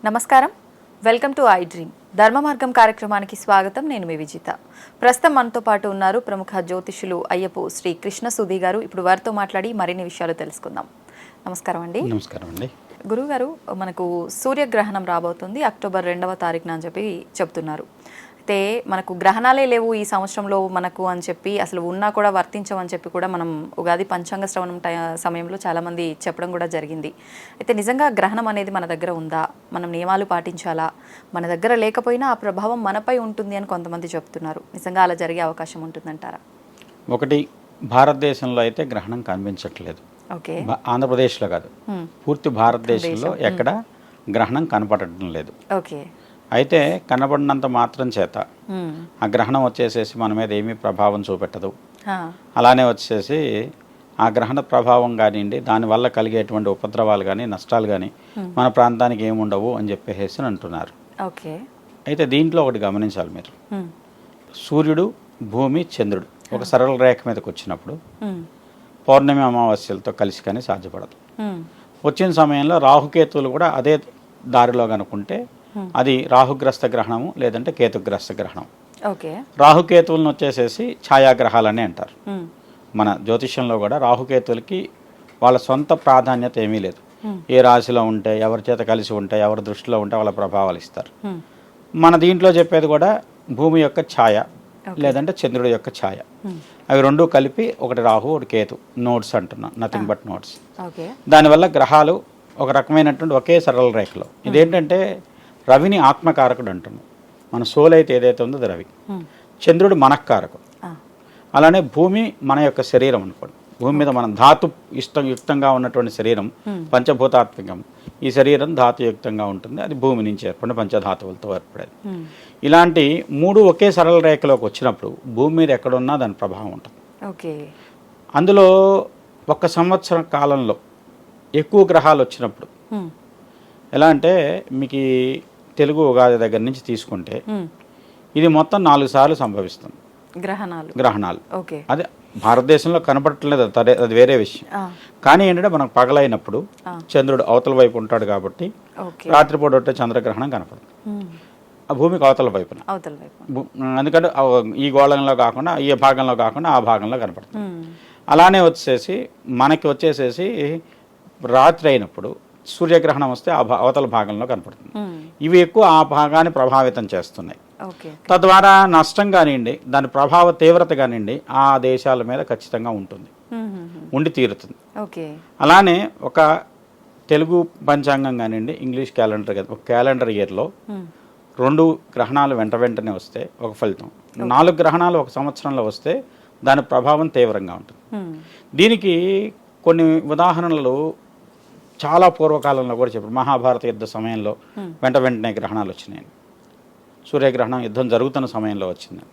నమస్కారం, welcome to I dream. ధర్మ మార్గం కార్యక్రమానికి స్వాగతం. నేను మీ విజిత. ప్రస్తుతం మనతో పాటు ఉన్నారు ప్రముఖ జ్యోతిషులు అయ్యపు శ్రీ కృష్ణ సుధీ గారు. ఇప్పుడు వారితో మాట్లాడి మరిన్ని విషయాలు తెలుసుకుందాం. నమస్కారం అండి. నమస్కారం అండి. గురువుగారు, మనకు సూర్యగ్రహణం రాబోతుంది అక్టోబర్ 2వ తారీఖున అని చెప్పి చెప్తున్నారు. అయితే మనకు గ్రహణాలే లేవు ఈ సంవత్సరంలో మనకు అని చెప్పి, అసలు ఉన్నా కూడా వర్తించవని చెప్పి కూడా మనం ఉగాది పంచాంగ శ్రవణం సమయంలో చాలామంది చెప్పడం కూడా జరిగింది. అయితే నిజంగా గ్రహణం అనేది మన దగ్గర ఉందా? మనం నియమాలు పాటించాలా? మన దగ్గర లేకపోయినా ఆ ప్రభావం మనపై ఉంటుంది అని కొంతమంది చెప్తున్నారు. నిజంగా అలా జరిగే అవకాశం ఉంటుందంటారా? ఒకటి, భారతదేశంలో అయితే గ్రహణం కనిపించట్లేదు. ఓకే, ఆంధ్రప్రదేశ్లో కాదు, పూర్తి భారతదేశంలో ఎక్కడ గ్రహణం కనపడటం లేదు. ఓకే, అయితే కనబడినంత మాత్రం చేత ఆ గ్రహణం వచ్చేసేసి మన మీద ఏమీ ప్రభావం చూపెట్టదు. అలానే వచ్చేసి ఆ గ్రహణ ప్రభావం కానివ్వండి, దానివల్ల కలిగేటువంటి ఉపద్రవాలు కానీ నష్టాలు కానీ మన ప్రాంతానికి ఏముండవు అని చెప్పేసి అంటున్నారు. ఓకే, అయితే దీంట్లో ఒకటి గమనించాలి మీరు. సూర్యుడు, భూమి, చంద్రుడు ఒక సరళ రేఖ మీదకి వచ్చినప్పుడు పౌర్ణమి అమావాస్యలతో కలిసి కానీ సాధ్యపడదు. వచ్చిన సమయంలో రాహుకేతువులు కూడా అదే దారిలో కనుక్కుంటే అది రాహుగ్రస్త గ్రహణము, లేదంటే కేతుగ్రస్త గ్రహణం. ఓకే, రాహుకేతువులను వచ్చేసేసి ఛాయాగ్రహాలని అంటారు. మన జ్యోతిష్యంలో కూడా రాహుకేతువులకి వాళ్ళ సొంత ప్రాధాన్యత ఏమీ లేదు. ఏ రాశిలో ఉంటే, ఎవరి చేత కలిసి ఉంటే, ఎవరి దృష్టిలో ఉంటే వాళ్ళ ప్రభావాలు ఇస్తారు. మన దీంట్లో చెప్పేది కూడా భూమి యొక్క ఛాయ, లేదంటే చంద్రుడి యొక్క ఛాయ. అవి రెండు కలిపి ఒకటి రాహు, ఒకటి కేతు, నోట్స్ అంటున్నాం, నథింగ్ బట్ నోట్స్. దానివల్ల గ్రహాలు ఒక రకమైనటువంటి ఒకే సరళ రేఖలో. ఇదేంటంటే రవిని ఆత్మకారకుడు అంటున్నాం. మన సోల్ అయితే ఏదైతే ఉందో అది రవి. చంద్రుడు మనఃకారకుడు. అలానే భూమి మన యొక్క శరీరం అనుకోండి. భూమి మీద మనం ధాతు యుక్తంగా ఉన్నటువంటి శరీరం పంచభూతాత్మకం. ఈ శరీరం ధాతుయుక్తంగా ఉంటుంది. అది భూమి నుంచి ఏర్పడిన పంచధాతువులతో ఏర్పడేది. ఇలాంటి మూడు ఒకే సరళ రేఖలోకి వచ్చినప్పుడు భూమి మీద ఎక్కడున్నా దాని ప్రభావం ఉంటుంది. ఓకే, అందులో 1 సంవత్సరం కాలంలో ఎక్కువ గ్రహాలు వచ్చినప్పుడు ఎలా అంటే, మీకు తెలుగు ఉగాది దగ్గర నుంచి తీసుకుంటే ఇది మొత్తం 4 సార్లు సంభవిస్తుంది గ్రహణాలు. అదే భారతదేశంలో కనపడట్లేదు, అది వేరే విషయం. కానీ ఏంటంటే మనకు పగలైనప్పుడు చంద్రుడు అవతల వైపు ఉంటాడు కాబట్టి రాత్రిపూట ఉంటే చంద్రగ్రహణం కనపడుతుంది. ఆ భూమికి అవతల వైపున, ఎందుకంటే ఈ గోళంలో కాకుండా, ఈ భాగంలో కాకుండా ఆ భాగంలో కనపడుతుంది. అలానే మనకి వచ్చేసేసి రాత్రి అయినప్పుడు సూర్యగ్రహణం వస్తే ఆ అవతల భాగంలో కనపడుతుంది. ఇవి ఎక్కువ ఆ భాగాన్ని ప్రభావితం చేస్తున్నాయి. తద్వారా నష్టం కానివ్వండి, దాని ప్రభావ తీవ్రత కానివ్వండి ఆ దేశాల మీద ఖచ్చితంగా ఉంటుంది, ఉండి తీరుతుంది. అలానే ఒక తెలుగు పంచాంగం కానివ్వండి, ఇంగ్లీష్ క్యాలెండర్, ఒక క్యాలెండర్ ఇయర్లో 2 గ్రహణాలు వెంటనే వస్తే ఒక ఫలితం, 4 గ్రహణాలు ఒక సంవత్సరంలో వస్తే దాని ప్రభావం తీవ్రంగా ఉంటుంది. దీనికి కొన్ని ఉదాహరణలు చాలా పూర్వకాలంలో కూడా చెప్పారు. మహాభారత యుద్ధ సమయంలో వెంటనే గ్రహణాలు వచ్చినాయి. సూర్యగ్రహణం యుద్ధం జరుగుతున్న సమయంలో వచ్చింది.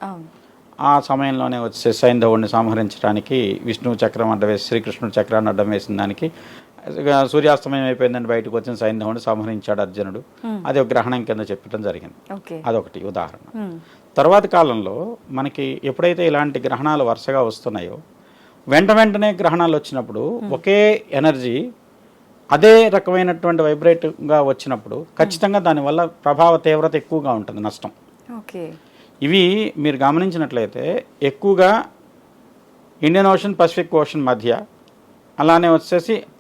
ఆ సమయంలోనే వచ్చే సైంధవుడిని సంహరించడానికి విష్ణువు చక్రం అడ్డం వేసి, శ్రీకృష్ణుడు చక్రాన్ని అడ్డం వేసిన దానికి సూర్యాస్తమయం అయిపోయిందని బయటకు వచ్చిన సైంధవుడిని సంహరించాడు అర్జునుడు. అది ఒక గ్రహణం కింద చెప్పడం జరిగింది. అదొకటి ఉదాహరణ. తర్వాత కాలంలో మనకి ఎప్పుడైతే ఇలాంటి గ్రహణాలు వరుసగా వస్తున్నాయో, వెంటనే గ్రహణాలు వచ్చినప్పుడు ఒకే ఎనర్జీ అదే రకమైనటువంటి వైబ్రేట్గా వచ్చినప్పుడు ఖచ్చితంగా దానివల్ల ప్రభావ తీవ్రత ఎక్కువగా ఉంటుంది, నష్టం. ఇవి మీరు గమనించినట్లయితే ఎక్కువగా ఇండియన్ ఓషన్, పసిఫిక్ ఓషన్ మధ్య, అలానే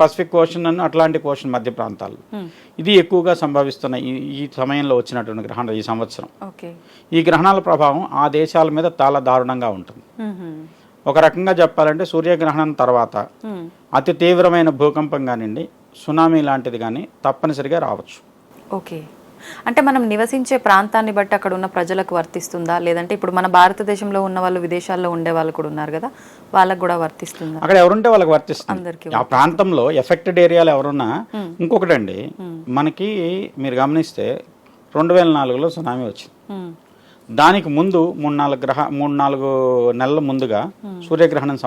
పసిఫిక్ ఓషన్ అను అట్లాంటిక్ ఓషన్ మధ్య ప్రాంతాలు ఇది ఎక్కువగా సంభవిస్తున్న ఈ సమయంలో వచ్చినటువంటి గ్రహణాలు ఈ సంవత్సరం. ఈ గ్రహణాల ప్రభావం ఆ దేశాల మీద చాలా దారుణంగా ఉంటుంది. ఒక రకంగా చెప్పాలంటే సూర్యగ్రహణం తర్వాత అతి తీవ్రమైన భూకంపం కానివ్వండి, సునామీ లాంటిది కానీ తప్పనిసరిగా రావచ్చు. ఓకే, అంటే మనం నివసించే ప్రాంతాన్ని బట్టి అక్కడ ఉన్న ప్రజలకు వర్తిస్తుందా, లేదంటే ఇప్పుడు మన భారతదేశంలో ఉన్న వాళ్ళు విదేశాల్లో ఉండే వాళ్ళు కూడా ఉన్నారు కదా, వాళ్ళకు కూడా వర్తిస్తుందా? అక్కడ ఎవరుంటే వాళ్ళకి వర్తిస్తుంది. ఆ ప్రాంతంలో ఎఫెక్టెడ్ ఏరియాలో ఎవరున్నా. ఇంకొకటండి, మనకి మీరు గమనిస్తే 2004లో సునామీ వచ్చింది. దానికి ముందు 3-4 నెలల ముందుగా సూర్యగ్రహణం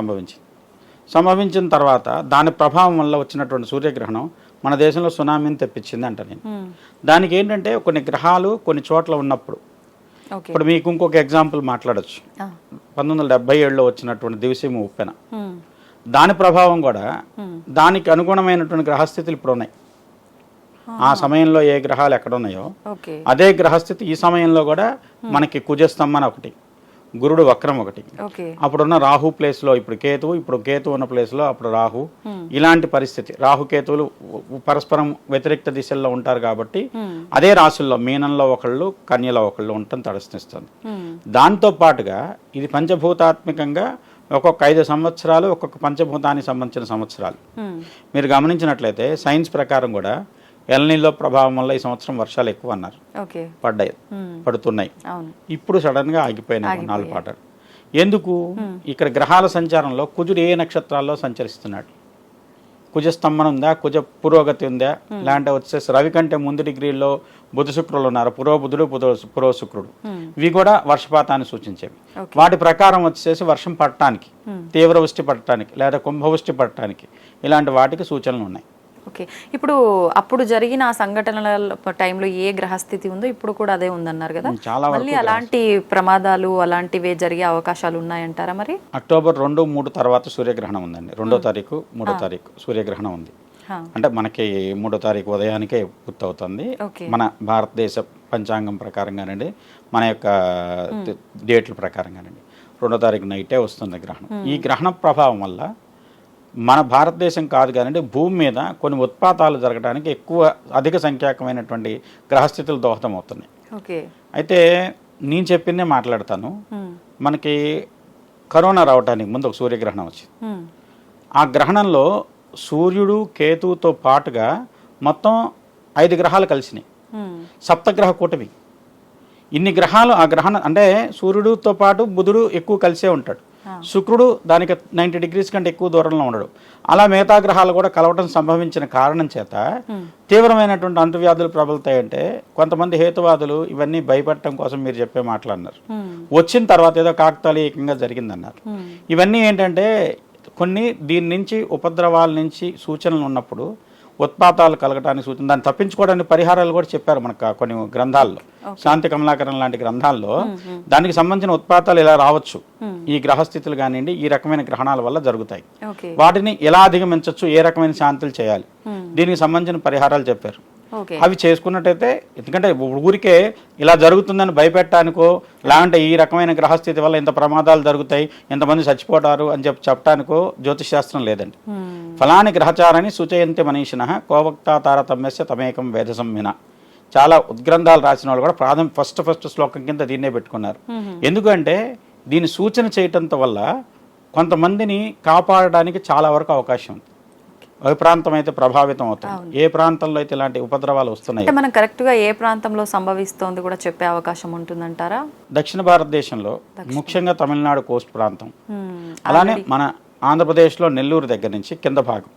సంభవించిన తర్వాత దాని ప్రభావం వల్ల వచ్చినటువంటి సూర్యగ్రహణం మన దేశంలో సునామీని తెప్పించింది అంట నేను. దానికి ఏంటంటే కొన్ని గ్రహాలు కొన్ని చోట్ల ఉన్నప్పుడు, ఇప్పుడు మీకు ఇంకొక ఎగ్జాంపుల్ మాట్లాడచ్చు. 1977లో వచ్చినటువంటి దివిసీమ ఉప్పెన, దాని ప్రభావం కూడా దానికి అనుగుణమైనటువంటి గ్రహస్థితులు ఇప్పుడు ఉన్నాయి. ఆ సమయంలో ఏ గ్రహాలు ఎక్కడ ఉన్నాయో ఓకే అదే గ్రహస్థితి ఈ సమయంలో కూడా మనకి కుజస్తంభన ఒకటి, గురుడు వక్రం ఒకటి, ఓకే అప్పుడున్న రాహు ప్లేస్లో ఇప్పుడు కేతు ఉన్న ప్లేస్లో అప్పుడు రాహు, ఇలాంటి పరిస్థితి. రాహు కేతువులు పరస్పరం వ్యతిరేక్త దిశల్లో ఉంటారు కాబట్టి అదే రాశుల్లో మీనంలో ఒకళ్ళు కన్యలో ఒకళ్ళు ఉండటం తటస్థిస్తుంది. దాంతో పాటుగా ఇది పంచభూతాత్మకంగా ఒక్కొక్క 5 సంవత్సరాలు ఒక్కొక్క పంచభూతానికి సంబంధించిన సంవత్సరాలు. మీరు గమనించినట్లయితే సైన్స్ ప్రకారం కూడా ఎల్నిలో ప్రభావం వల్ల ఈ సంవత్సరం వర్షాలు ఎక్కువ అన్నారు, పడుతున్నాయి. ఇప్పుడు సడన్ గా ఆగిపోయినాయి నాలుగు పాటలు. ఎందుకు? ఇక్కడ గ్రహాల సంచారంలో కుజుడు ఏ నక్షత్రాల్లో సంచరిస్తున్నాడు, కుజ స్తంభన ఉందా, కుజ పురోగతి ఉందా, లేదంటే వచ్చేసి రవి కంటే ముందు డిగ్రీల్లో బుధ శుక్రులు ఉన్నారు, పురోబుధుడు పురో శుక్రుడు, ఇవి కూడా వర్షపాతాన్ని సూచించేవి. వాటి ప్రకారం వచ్చేసి వర్షం పడటానికి, తీవ్ర వృష్టి పడటానికి లేదా కుంభవృష్టి పడటానికి ఇలాంటి వాటికి సూచనలు ఉన్నాయి. ఓకే, ఇప్పుడు అప్పుడు జరిగిన ఆ సంఘటనల టైంలో ఏ గ్రహస్థితి ఉందో ఇప్పుడు కూడా అదే ఉందన్నారు కదా, మళ్ళీ అలాంటి ప్రమాదాలు అలాంటివే జరిగే అవకాశాలు ఉన్నాయంటారా? మరి అక్టోబర్ 2, 3 తర్వాత సూర్యగ్రహణం ఉందండి. 2వ తారీఖు 3వ తారీఖు సూర్యగ్రహణం ఉంది. అంటే మనకి 3వ తారీఖు ఉదయానికే పూర్తవుతుంది మన భారతదేశ పంచాంగం ప్రకారంగానండి, మన యొక్క డేట్ల ప్రకారంగానండి. 2వ తారీఖు నైటే వస్తుంది గ్రహణం. ఈ గ్రహణ ప్రభావం వల్ల మన భారతదేశం కాదు కానీ భూమి మీద కొన్ని ఉత్పాతాలు జరగడానికి అధిక సంఖ్యాకమైనటువంటి గ్రహస్థితులు దోహదం అవుతున్నాయి. అయితే నేను చెప్పిందే మాట్లాడతాను. మనకి కరోనా రావడానికి ముందు ఒక సూర్యగ్రహణం వచ్చింది. ఆ గ్రహణంలో సూర్యుడు కేతువుతో పాటుగా మొత్తం 5 గ్రహాలు కలిసినాయి, సప్తగ్రహ కూటమి. ఇన్ని గ్రహాలు ఆ గ్రహణం అంటే సూర్యుడితో పాటు బుధుడు ఎక్కువ కలిసే ఉంటాడు, శుక్రుడు దానికి 90 డిగ్రీస్ కంటే ఎక్కువ దూరంలో ఉండడు. అలా మిగతా గ్రహాలు కూడా కలవటం సంభవించిన కారణం చేత తీవ్రమైనటువంటి అంటువ్యాధులు ప్రబలుతాయంటే కొంతమంది హేతువాదులు ఇవన్నీ భయపడటం కోసం మీరు చెప్పే మాట్లాడినారు. వచ్చిన తర్వాత ఏదో కాకతాళీయంగా జరిగిందన్నారు. ఇవన్నీ ఏంటంటే కొన్ని దీని నుంచి ఉపద్రవాల నుంచి సూచనలు ఉన్నప్పుడు ఉత్పాతాలు కలగటానికి సూచన, దాన్ని తప్పించుకోవడానికి పరిహారాలు కూడా చెప్పారు మనకు కొన్ని గ్రంథాల్లో. శాంతి కమలాకరణ లాంటి గ్రంథాల్లో దానికి సంబంధించిన ఉత్పాతాలు ఇలా రావచ్చు, ఈ గ్రహస్థితులు కానివ్వండి ఈ రకమైన గ్రహణాల వల్ల జరుగుతాయి, వాటిని ఎలా అధిగమించవచ్చు, ఏ రకమైన శాంతులు చేయాలి, దీనికి సంబంధించిన పరిహారాలు చెప్పారు. అవి చేసుకున్నట్టయితే, ఎందుకంటే ఊరికే ఇలా జరుగుతుందని భయపెట్టడానికో లేదంటే ఈ రకమైన గ్రహస్థితి వల్ల ఇంత ప్రమాదాలు జరుగుతాయి, ఇంతమంది చచ్చిపోతారు అని చెప్పడానికో జ్యోతిష్ శాస్త్రం లేదండి. ఫలాని గ్రహచారాన్ని సూచయంతి మనీషిణ కోవక్తా తారతమ్యస్య తమేకం వేద సంహిన. చాలా ఉద్గ్రంథాలు రాసిన వాళ్ళు కూడా ఫస్ట్ శ్లోకం కింద దీన్నే పెట్టుకున్నారు. ఎందుకంటే దీన్ని సూచన చేయటంతో వల్ల కొంతమందిని కాపాడడానికి చాలా వరకు అవకాశం ఉంది. ఏ ప్రాంతం అయితే ప్రభావితం అవుతుంది, ఏ ప్రాంతంలో అయితే ఇలాంటి ఉపద్రవాలు వస్తున్నాయి, మనం కరెక్ట్ గా ఏ ప్రాంతంలో సంభవిస్తోంది కూడా చెప్పే అవకాశం ఉంటుందంటారా? దక్షిణ భారతదేశంలో ముఖ్యంగా తమిళనాడు కోస్ట్ ప్రాంతం, అలానే మన ఆంధ్రప్రదేశ్లో నెల్లూరు దగ్గర నుంచి కింద భాగం,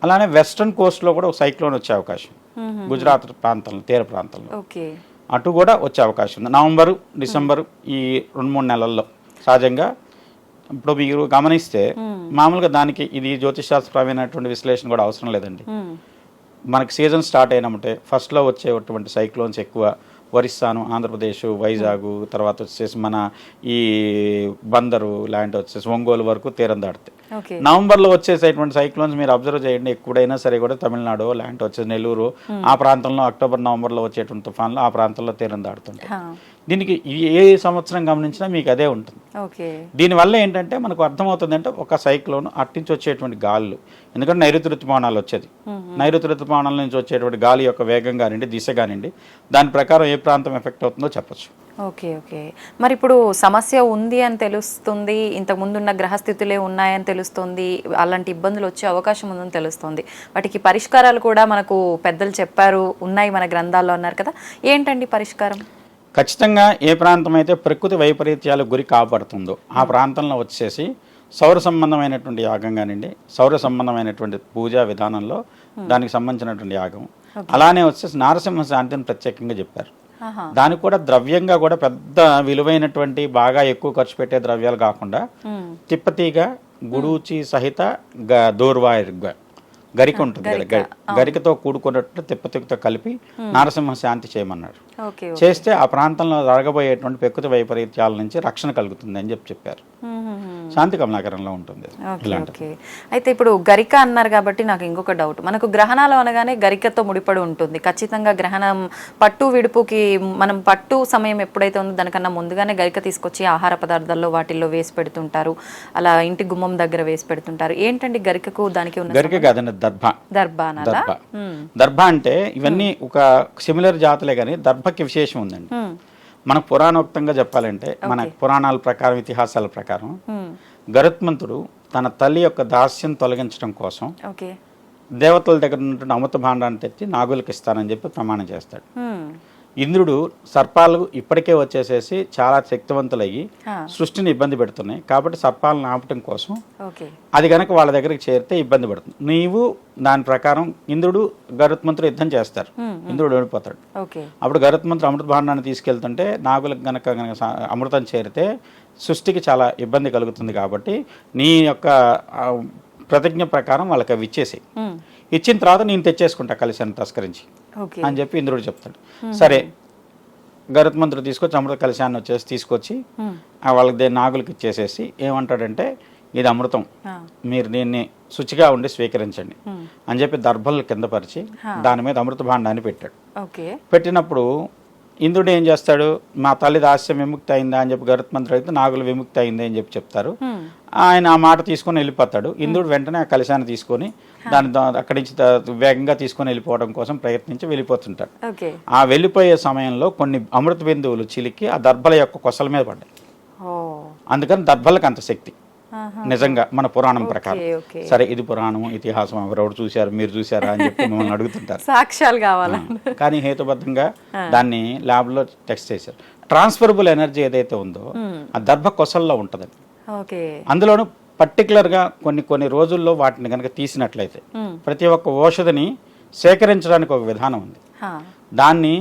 అలానే వెస్ట్రన్ కోస్ట్లో కూడా ఒక సైక్లోన్ వచ్చే అవకాశం, గుజరాత్ ప్రాంతంలో తీర ప్రాంతంలో అటు కూడా వచ్చే అవకాశం ఉంది. నవంబరు, డిసెంబరు ఈ 2-3 నెలల్లో సహజంగా. ఇప్పుడు మీరు గమనిస్తే మామూలుగా దానికి ఇది జ్యోతిషాస్త్రమైనటువంటి విశ్లేషణ కూడా అవసరం లేదండి. మనకి సీజన్ స్టార్ట్ అయినప్పుడే ఫస్ట్లో వచ్చేటువంటి సైక్లోన్స్ ఎక్కువ ఒరిస్సాను, ఆంధ్రప్రదేశ్, వైజాగ్, తర్వాత వచ్చేసి మన ఈ బందరు లాంటి వచ్చేసి ఒంగోలు వరకు తీరం దాటుతాయి. నవంబర్లో వచ్చేసేటువంటి సైక్లోన్స్ మీరు అబ్జర్వ్ చేయండి, ఎప్పుడైనా సరే కూడా తమిళనాడు లాంటి వచ్చేసి నెల్లూరు ఆ ప్రాంతంలో అక్టోబర్, నవంబర్లో వచ్చేటువంటి తుఫాన్లు ఆ ప్రాంతంలో తీరం దాడుతుంటాయి. దీనికి ఏ సంవత్సరం గమనించినా మీకు అదే ఉంటుంది. దీనివల్ల ఏంటంటే మనకు అర్థమవుతుంది అంటే ఒక సైక్లోన్ అట్నుంచి వచ్చేటువంటి గాలులు, ఎందుకంటే నైరుతి ఋతుపవనాలు వచ్చేది, నైరుతి ఋతుపవనాల నుంచి వచ్చేటువంటి గాలి యొక్క వేగం కానివ్వండి, దిశ కానివ్వండి, దాని ప్రకారం ఏ ప్రాంతం ఎఫెక్ట్ అవుతుందో చెప్పచ్చు. ఓకే, మరి ఇప్పుడు సమస్య ఉంది అని తెలుస్తుంది, ఇంతకు ముందున్న గ్రహస్థితులే ఉన్నాయని తెలుస్తుంది, అలాంటి ఇబ్బందులు వచ్చే అవకాశం ఉందని తెలుస్తుంది, వాటికి పరిష్కారాలు కూడా మనకు పెద్దలు చెప్పారు, ఉన్నాయి మన గ్రంథాల్లో అన్నారు కదా, ఏంటండి పరిష్కారం? ఖచ్చితంగా ఏ ప్రాంతం అయితే ప్రకృతి వైపరీత్యాలకు గురి కాబడుతుందో ఆ ప్రాంతంలో వచ్చేసి సౌర సంబంధమైనటువంటి యాగం కానివ్వండి, సౌర సంబంధమైనటువంటి పూజా విధానంలో దానికి సంబంధించినటువంటి యాగం, అలానే వచ్చేసి నారసింహ శాంతిని ప్రత్యేకంగా చెప్పారు. దానికి కూడా ద్రవ్యంగా కూడా పెద్ద విలువైనటువంటి బాగా ఎక్కువ ఖర్చు పెట్టే ద్రవ్యాలు కాకుండా తిప్పతీగ, గుడూచి సహిత గరిక ఉంటుంది కదా, గరికతో కూడుకున్నట్టు తిప్పతిప్పుతో కలిపి నారసింహ శాంతి చేయమన్నాడు. ఓకే చేస్తే ఆ ప్రాంతంలో జరగబోయేటువంటి ప్రకృతి వైపరీత్యాల నుంచి రక్షణ కలుగుతుంది అని చెప్పారు. శాంతి కమలాకరంలో ఉంటుంది ఓకే. అయితే ఇప్పుడు గరిక అన్నారు కాబట్టి నాకు ఇంకొక డౌట్, మనకు గ్రహణాలు అనగానే గరికతో ముడిపడి ఉంటుంది ఖచ్చితంగా. గ్రహణం పట్టు విడుపుకి మనం పట్టు సమయం ఎప్పుడైతే ఉందో దానికన్నా ముందుగానే గరిక తీసుకొచ్చి ఆహార పదార్థాల్లో వాటిల్లో వేసి పెడుతుంటారు, అలా ఇంటి గుమ్మం దగ్గర వేసి పెడుతుంటారు. ఏంటండి గరికకు దానికి ఉన్న గరిక కాదండి, దర్భ. దర్భ అంటే ఇవన్నీ ఒక సిమిలర్ జాతులే కానీ దర్భకి విశేషం ఉందండి. మనకు పురాణోక్తంగా చెప్పాలంటే మన పురాణాల ప్రకారం ఇతిహాసాల ప్రకారం గరుత్మంతుడు తన తల్లి యొక్క దాస్యం తొలగించడం కోసం దేవతల దగ్గర ఉన్నటువంటి అమృత భాండాన్ని తెచ్చి నాగులకు ఇస్తానని చెప్పి ప్రమాణం చేస్తాడు. ఇంద్రుడు సర్పాలు ఇప్పటికే వచ్చేసేసి చాలా శక్తివంతులయ్యి సృష్టిని ఇబ్బంది పెడుతున్నాయి కాబట్టి సర్పాలను ఆపటం కోసం అది కనుక వాళ్ళ దగ్గరికి చేరితే ఇబ్బంది పడుతుంది. నీవు దాని ప్రకారం ఇంద్రుడు గరుత్మంతుడు యుద్ధం చేస్తారు, ఇంద్రుడు ఓడిపోతాడు. అప్పుడు గరుత్మంతుడు అమృత భాండాన్ని తీసుకెళ్తుంటే నాగులకు గనక అమృతం చేరితే సృష్టికి చాలా ఇబ్బంది కలుగుతుంది కాబట్టి నీ యొక్క ప్రతిజ్ఞ ప్రకారం వాళ్ళకి అవి ఇచ్చేసి ఇచ్చిన తర్వాత నేను తెచ్చేసుకుంటా కలిశాన్ని తస్కరించి అని చెప్పి ఇంద్రుడు చెప్తాడు. సరే గరుత్మంతుడు తీసుకొచ్చి అమృత కలశాన్ని తీసుకొచ్చి వాళ్ళకి నాగులకి ఇచ్చేసేసి ఏమంటాడంటే ఇది అమృతం, మీరు దీన్ని శుచిగా ఉండి స్వీకరించండి అని చెప్పి దర్భలు కింద పరిచి దాని మీద అమృత భాండాన్ని పెట్టాడు. పెట్టినప్పుడు ఇంద్రుడు ఏం చేస్తాడు, మా తల్లి దాస్యం విముక్తి అయిందా అని చెప్పి గరుత్మంతుడు అయితే నాగులు విముక్తి అయింది అని చెప్పి చెప్తారు. ఆయన ఆ మాట తీసుకొని వెళ్ళిపోతాడు. ఇంద్రుడు వెంటనే ఆ కలశాన్ని తీసుకొని దాని అక్కడి నుంచి వేగంగా తీసుకొని వెళ్ళిపోవడం కోసం ప్రయత్నించి వెళ్ళిపోతుంటాడు. ఆ వెళ్ళిపోయే సమయంలో కొన్ని అమృత బిందువులు చిలికి ఆ దర్భల యొక్క కొసల మీద పడ్డాయి. అందుకని దర్భలకు అంత శక్తి నిజంగా మన పురాణం ప్రకారం. సరే ఇది పురాణం ఇతిహాసం ఎవరెవరు చూశారు మీరు చూసారా అని చెప్పి మిమ్మల్ని అడుగుతుంటారు, సాక్ష్యాలు కావాలా. కానీ హేతుబద్ధంగా దాన్ని ల్యాబ్ లో టెస్ట్ చేశారు. ట్రాన్స్ఫరబుల్ ఎనర్జీ ఏదైతే ఉందో ఆ దర్భ కొసల్లో ఉంటదండి. అందులోనూ పర్టికులర్ గా కొన్ని రోజుల్లో వాటిని కనుక తీసినట్లయితే ప్రతి ఒక్క ఔషధిని సేకరించడానికి ఒక విధానం ఉంది, దాన్ని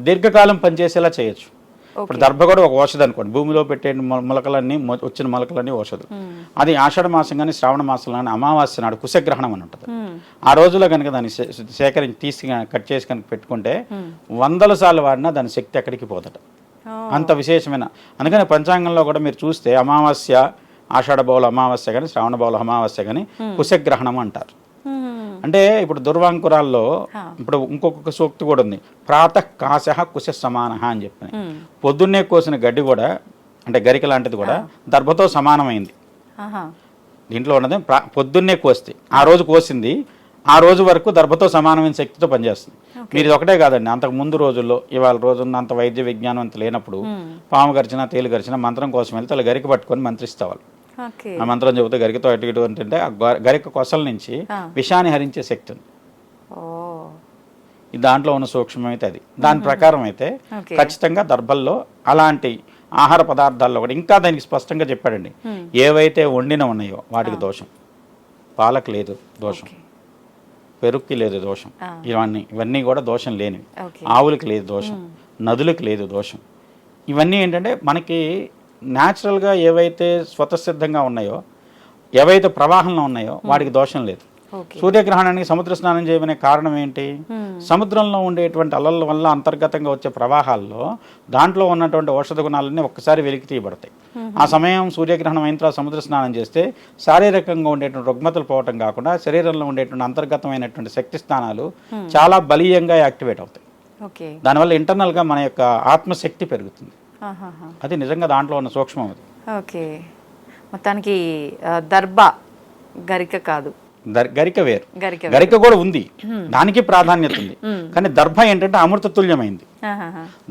దీర్ఘకాలం పనిచేసేలా చేయొచ్చు. ఇప్పుడు దర్భ కూడా ఒక ఔషధం అనుకోండి, భూమిలో పెట్టే మొలకలన్నీ వచ్చిన మొలకలన్నీ ఔషధం. అది ఆషాఢ మాసం కానీ శ్రావణ మాసం కానీ అమావాస్య నాడు కుశగ్రహణం అని ఉంటుంది. ఆ రోజులో కనుక దాన్ని సేకరించి తీసి కట్ చేసి కనుక పెట్టుకుంటే 100 సార్లు వాడినా దాని శక్తి ఎక్కడికి పోతట, అంత విశేషమైన. అందుకని పంచాంగంలో కూడా మీరు చూస్తే అమావాస్య ఆషాఢ బౌల అమావాస్య కానీ శ్రావణ బౌల అమావాస్య కానీ కుశగ్రహణం అంటారు. అంటే ఇప్పుడు దుర్వాంకురాల్లో ఇప్పుడు ఇంకొక సూక్తి కూడా ఉంది, ప్రాతః కాశః కుశ సమానః అని చెప్పి. పొద్దున్నే కోసిన గడ్డి కూడా అంటే గరిక లాంటిది కూడా దర్భతో సమానమైంది. దీంట్లో ఉన్నది పొద్దున్నే కోస్తే ఆ రోజు కోసింది ఆ రోజు వరకు దర్భతో సమానమైన శక్తితో పనిచేస్తుంది. మీరు ఇది ఒకటే కాదండి, అంతకు ముందు రోజుల్లో ఇవాళ రోజున్న అంత వైద్య విజ్ఞానం అంత లేనప్పుడు పాము గరిచినా తేలు గరిచినా మంత్రం కోసం వెళ్తే వాళ్ళు గరిక పట్టుకొని మంత్రిస్తావాలి. ఆ మంత్రం చెబితే గరికతో అటు ఇటు అంటే ఆ గరిక కొసల నుంచి విషాన్ని హరించే శక్తి ఉంది. దాంట్లో ఉన్న సూక్ష్మం అయితే అది. దాని ప్రకారం అయితే ఖచ్చితంగా దర్భల్లో అలాంటి ఆహార పదార్థాల్లో కూడా ఇంకా దానికి స్పష్టంగా చెప్పాడండి, ఏవైతే వండిన ఉన్నాయో వాటికి దోషం, పాలకు లేదు దోషం, పెరుగుకి లేదు దోషం, ఇవన్నీ కూడా దోషం లేనివి. ఆవులకి లేదు దోషం, నదులకు లేదు దోషం. ఇవన్నీ ఏంటంటే మనకి న్యాచురల్గా ఏవైతే స్వతసిద్ధంగా ఉన్నాయో ఏవైతే ప్రవాహంలో ఉన్నాయో వాటికి దోషం లేదు. సూర్యగ్రహణానికి సముద్ర స్నానం చేయమనే కారణం ఏంటి, సముద్రంలో ఉండేటువంటి అలల వల్ల అంతర్గతంగా వచ్చే ప్రవాహాల్లో దాంట్లో ఉన్నటువంటి ఔషధ గుణాలన్నీ ఒక్కసారి వెలికి తీయబడతాయి. ఆ సమయం సూర్యగ్రహణం అయిన తర్వాత సముద్ర స్నానం చేస్తే శారీరకంగా ఉండేటువంటి రుగ్మతలు పోవటం కాకుండా శరీరంలో ఉండేటువంటి అంతర్గతమైనటువంటి శక్తి స్థానాలు చాలా బలీయంగా యాక్టివేట్ అవుతాయి. దానివల్ల ఇంటర్నల్ గా మన యొక్క ఆత్మశక్తి పెరుగుతుంది. అది నిజంగా దాంట్లో ఉన్న సూక్ష్మం అది. ఓకే, మొత్తానికి దర్భ గరిక కాదు, గరిక వేరు. గరిక కూడా ఉంది, దానికి ప్రాధాన్యత ఉంది. కానీ దర్భ ఏంటంటే అమృత తుల్యమైంది.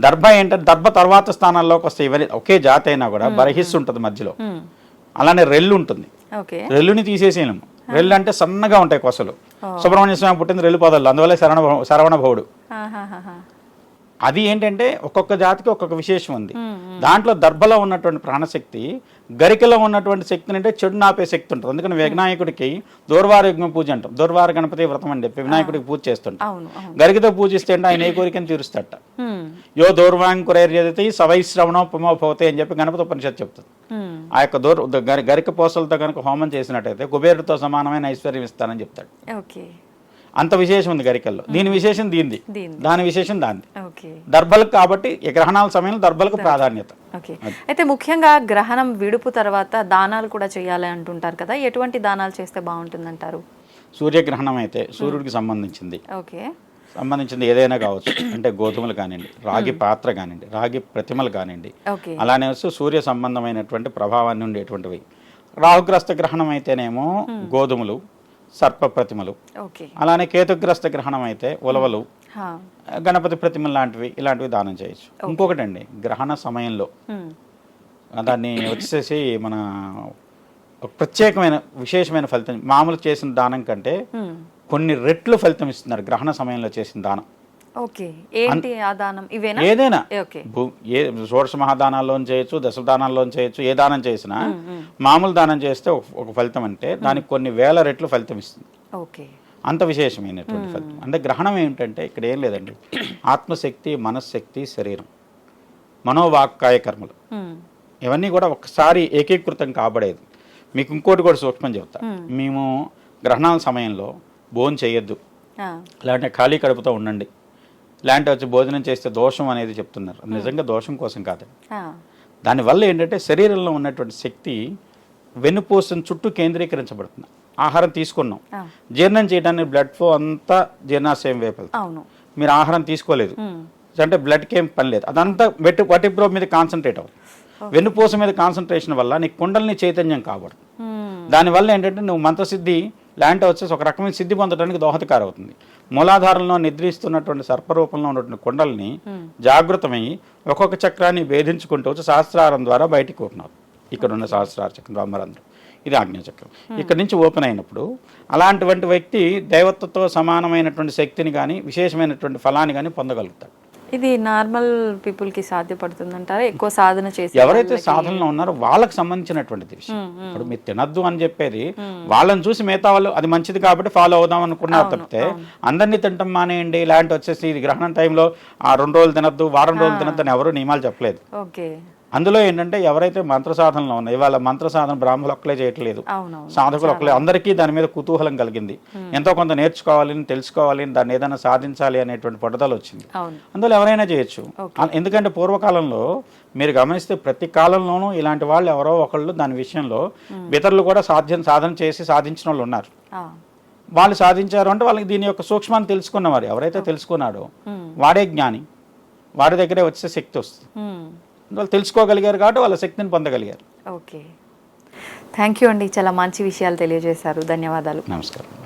దర్భ ఏంటంటే దర్భ తర్వాత స్థానాల్లోకి వస్తాయి. ఇవన్నీ ఒకే జాతి అయినా కూడా బరహిస్ ఉంటుంది మధ్యలో. అలానే రెల్లు ఉంటుంది, రెల్లుని తీసేసేయలేము. రెల్లు అంటే సన్నగా ఉంటాయి కొసలు. సుబ్రహ్మణ్య స్వామి పుట్టింది రెల్లు పొదలు, అందువల్ల శరవణ భవుడు. అది ఏంటంటే ఒక్కొక్క జాతికి ఒక్కొక్క విశేషం ఉంది. దాంట్లో దర్భలో ఉన్నటువంటి ప్రాణశక్తి గరికలో ఉన్నటువంటి శక్తిని అంటే చెడు నాపే శక్తి ఉంటుంది. అందుకని వినాయకుడికి దూర్వారయుగ్మ పూజ అంటాం, దూర్వార గణపతి వ్రతం అని చెప్పి వినాయకుడికి పూజ చేస్తుంటాం. గరికతో పూజిస్తే అంటే ఆయన ఏ కోరికను తీరుస్తాడట. యో దూర్వాంకురైర్యతి సవైశ్రవణోపమో భవతే అని చెప్పి గణపతి ఉపనిషత్తు చెప్తుంది. ఆ యొక్క గరిక పోసలతో కనుక హోమం చేసినట్టయితే కుబేరుడితో సమానమైన ఐశ్వర్యం ఇస్తానని చెప్తాడు. అంత విశేషం ఉంది గరికల్లో. దీని విశేషం దీనిది, దీనిది. దాని విశేషం దానిది. ఓకే దర్భలకు కాబట్టి ఈ గ్రహణాల సమయంలో దర్భలకు ప్రాధాన్యత. ఓకే. అయితే ముఖ్యంగా గ్రహణం విడుపు తర్వాత దానాలు కూడా చేయాలి అంటుంటారు కదా, ఎటువంటి దానాలు చేస్తే బాగుంటుందంటారు? సూర్యగ్రహణం అయితే సూర్యుడికి సంబంధించింది ఓకే ఏదైనా కావచ్చు. అంటే గోధుమలు కానివ్వండి, రాగి పాత్ర కానివ్వండి, రాగి ప్రతిమలు కానివ్వండి, ఓకే అలానే వస్తూ సూర్య సంబంధమైనటువంటి ప్రభావాన్ని ఉండేటువంటివి. రాహుగ్రస్త గ్రహణం అయితేనేమో గోధుమలు, సర్ప ప్రతిమలు, ఓకే అలానే కేతుగ్రస్త గ్రహణం అయితే ఉలవలు, హా. గణపతి ప్రతిమలు లాంటివి ఇలాంటివి దానం చేయొచ్చు. ఇంకొకటండి, గ్రహణ సమయంలో దాన్ని వచ్చేసి మన ఒక ప్రత్యేకమైన విశేషమైన ఫలితం మామూలు చేసిన దానం కంటే కొన్ని రెట్లు ఫలితం ఇస్తున్నారు గ్రహణ సమయంలో చేసిన దానం. ఓకే ఏంటి ఆ దానం? ఇవేనా? ఏదైనా ఓకే షోడశ మహాదానాల్లో చేయొచ్చు, దశ దానాల్లో చేయొచ్చు. ఏ దానం చేసినా మామూలు దానం చేస్తే ఒక ఫలితం అంటే దానికి కొన్ని వేల రెట్లు ఫలితం ఇస్తుంది. ఓకే అంత విశేషమైనటువంటి ఫలితం. అంటే గ్రహణం ఏమిటంటే ఇక్కడ ఏం లేదండి, ఆత్మశక్తి, మనశ్శక్తి, శరీరం, మనోవాక్కాయ కర్మలు ఇవన్నీ కూడా ఒకసారి ఏకీకృతం కాబడేది. మీకు ఇంకోటి కూడా సూక్ష్మం చెప్తా. మేము గ్రహణాల సమయంలో భోజనం చేయొద్దు, లేదంటే ఖాళీ కడుపుతో ఉండండి, ఇలాంటి వచ్చి భోజనం చేస్తే దోషం అనేది చెప్తున్నారు. నిజంగా దోషం కోసం కాదండి. దానివల్ల ఏంటంటే శరీరంలో ఉన్నటువంటి శక్తి వెన్నుపూసను చుట్టూ కేంద్రీకరించబడుతుంది. ఆహారం తీసుకున్నాం, జీర్ణం చేయడానికి బ్లడ్ ఫ్లో అంతా జీర్ణాశయం వైపు వెళ్తుంది. మీరు ఆహారం తీసుకోలేదు అంటే బ్లడ్కి ఏం పని లేదు, అదంతా వటిబ్రో మీద కాన్సన్ట్రేట్ అవుతుంది. వెన్నుపూస మీద కాన్సన్ట్రేషన్ వల్ల నీ కుండలిని చైతన్యం కాబడు. దానివల్ల ఏంటంటే నువ్వు మంత్రసిద్ధి లాంటి వచ్చేసి ఒక రకమైన సిద్ధి పొందడానికి దోహదకారం అవుతుంది. మూలాధారంలో నిద్రిస్తున్నటువంటి సర్పరూపంలో ఉన్నటువంటి కుండల్ని జాగృతమై ఒక్కొక్క చక్రాన్ని భేదించుకుంటూ వచ్చి సహస్రారం ద్వారా బయటికి ఉంటున్నారు. ఇక్కడ ఉన్న సహస్రార చక్రం బ్రహ్మరంధ్రం, ఇది ఆజ్ఞాచక్రం. ఇక్కడ నుంచి ఓపెన్ అయినప్పుడు అలాంటి వ్యక్తి దైవత్వతో సమానమైనటువంటి శక్తిని కానీ విశేషమైనటువంటి ఫలాన్ని కానీ పొందగలుగుతాడు. ఇది నార్మల్ పీపుల్ కి సాధ్యపడుతుందంటారా? ఎక్కువ సాధన చేసి ఎవరైతే సాధనలో ఉన్నారో వాళ్ళకి సంబంధించినటువంటిది విషయం. ఇప్పుడు మీరు తినద్దు అని చెప్పేది వాళ్ళని చూసి మిగతా వాళ్ళు అది మంచిది కాబట్టి ఫాలో అవుదాం అనుకున్నారు తప్పితే అందరినీ తింటాం మానేయండి ఇలాంటి వచ్చేసి ఇది గ్రహణం టైంలో 2 రోజులు తినద్దు, వారం రోజులు తినద్దు అని ఎవరు నియమాలు చెప్పలేదు. ఓకే అందులో ఏంటంటే ఎవరైతే మంత్ర సాధనలో ఉన్నాయి, ఇవాళ మంత్ర సాధన బ్రాహ్మణులు ఒక్కలే చేయట్లేదు, సాధకులు ఒక్కలే, అందరికీ దాని మీద కుతూహలం కలిగింది, ఎంతో కొంత నేర్చుకోవాలని, తెలుసుకోవాలని, దాన్ని ఏదైనా సాధించాలి అనేటువంటి పట్టుదల వచ్చింది. అందులో ఎవరైనా చేయొచ్చు. ఎందుకంటే పూర్వకాలంలో మీరు గమనిస్తే ప్రతి కాలంలోనూ ఇలాంటి వాళ్ళు ఎవరో ఒకళ్ళు దాని విషయంలో ఇతరులు కూడా సాధన చేసి సాధించిన వాళ్ళు ఉన్నారు. వాళ్ళు సాధించారు అంటే వాళ్ళకి దీని యొక్క సూక్ష్మాన్ని తెలుసుకున్నవారు. ఎవరైతే తెలుసుకున్నాడో వాడే జ్ఞాని, వాడి దగ్గరే వచ్చే శక్తి వస్తుంది. వాళ్ళు తెలుసుకోగలిగారు కాబట్టి వాళ్ళ శక్తిని పొందగలిగారు. ఓకే, థ్యాంక్ యూ అండి, చాలా మంచి విషయాలు తెలియజేశారు. ధన్యవాదాలు. నమస్కారం.